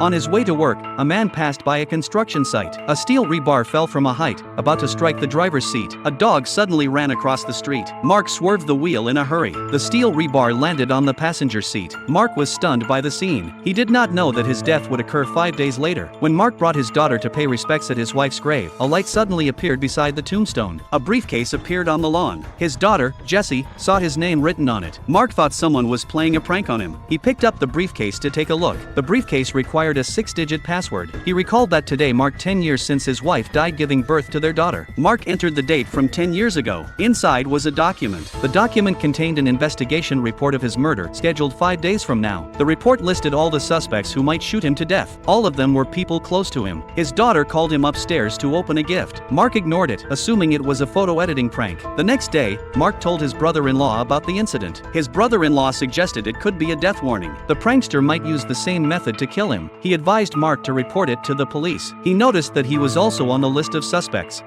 On his way to work, a man passed by a construction site. A steel rebar fell from a height, about to strike the driver's seat. A dog suddenly ran across the street. Mark swerved the wheel in a hurry. The steel rebar landed on the passenger seat. Mark was stunned by the scene. He did not know that his death would occur 5 days later. When Mark brought his daughter to pay respects at his wife's grave, a light suddenly appeared beside the tombstone. A briefcase appeared on the lawn. His daughter, Jessie, saw his name written on it. Mark thought someone was playing a prank on him. He picked up the briefcase to take a look. The briefcase required a 6-digit password. He recalled that today marked 10 years since his wife died giving birth to their daughter. Mark entered the date from 10 years ago. Inside was a document. The document contained an investigation report of his murder, scheduled 5 days from now. The report listed all the suspects who might shoot him to death. All of them were people close to him. His daughter called him upstairs to open a gift. Mark ignored it, assuming it was a photo editing prank. The next day, Mark told his brother-in-law about the incident. His brother-in-law suggested it could be a death warning. The prankster might use the same method to kill him. He advised Mark to report it to the police. He noticed that he was also on the list of suspects.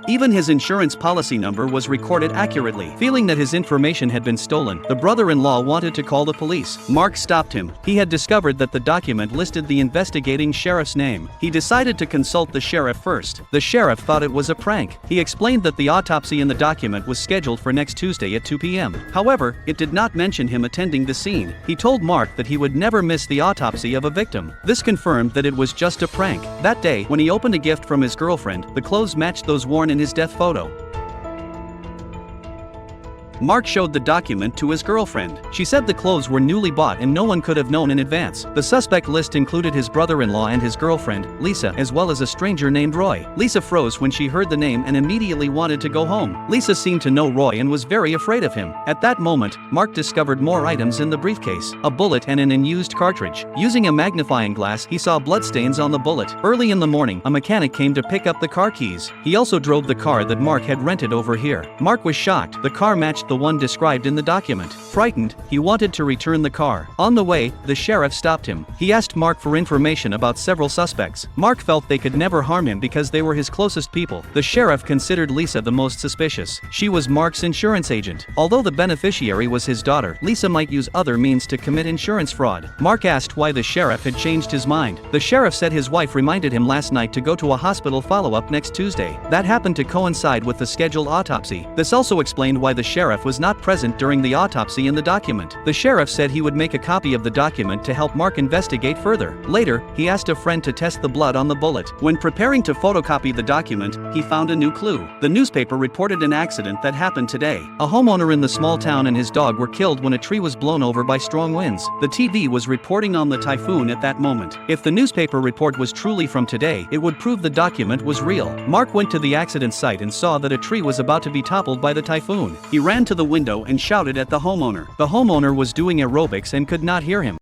Even his insurance policy number was recorded accurately. Feeling that his information had been stolen, the brother-in-law wanted to call the police. Mark stopped him. He had discovered that the document listed the investigating sheriff's name. He decided to consult the sheriff first. The sheriff thought it was a prank. He explained that the autopsy in the document was scheduled for next Tuesday at 2 p.m. However, it did not mention him attending the scene. He told Mark that he would never miss the autopsy of a victim. This confirmed that it was just a prank. That day, when he opened a gift from his girlfriend, the clothes matched those worn in his death photo. Mark showed the document to his girlfriend. She said the clothes were newly bought and no one could have known in advance. The suspect list included his brother-in-law and his girlfriend, Lisa, as well as a stranger named Roy. Lisa froze when she heard the name and immediately wanted to go home. Lisa seemed to know Roy and was very afraid of him. At that moment, Mark discovered more items in the briefcase: a bullet and an unused cartridge. Using a magnifying glass, he saw bloodstains on the bullet. Early in the morning, a mechanic came to pick up the car keys. He also drove the car that Mark had rented over here. Mark was shocked. The car matched the one described in the document. Frightened, he wanted to return the car. On the way, the sheriff stopped him. He asked Mark for information about several suspects. Mark felt they could never harm him because they were his closest people. The sheriff considered Lisa the most suspicious. She was Mark's insurance agent. Although the beneficiary was his daughter, Lisa might use other means to commit insurance fraud. Mark asked why the sheriff had changed his mind. The sheriff said his wife reminded him last night to go to a hospital follow-up next Tuesday. That happened to coincide with the scheduled autopsy. This also explained why the sheriff was not present during the autopsy in the document. The sheriff said he would make a copy of the document to help Mark investigate further. Later, he asked a friend to test the blood on the bullet. When preparing to photocopy the document, he found a new clue. The newspaper reported an accident that happened today. A homeowner in the small town and his dog were killed when a tree was blown over by strong winds. The TV was reporting on the typhoon at that moment. If the newspaper report was truly from today, it would prove the document was real. Mark went to the accident site and saw that a tree was about to be toppled by the typhoon. He ran to the window and shouted at the homeowner. The homeowner was doing aerobics and could not hear him.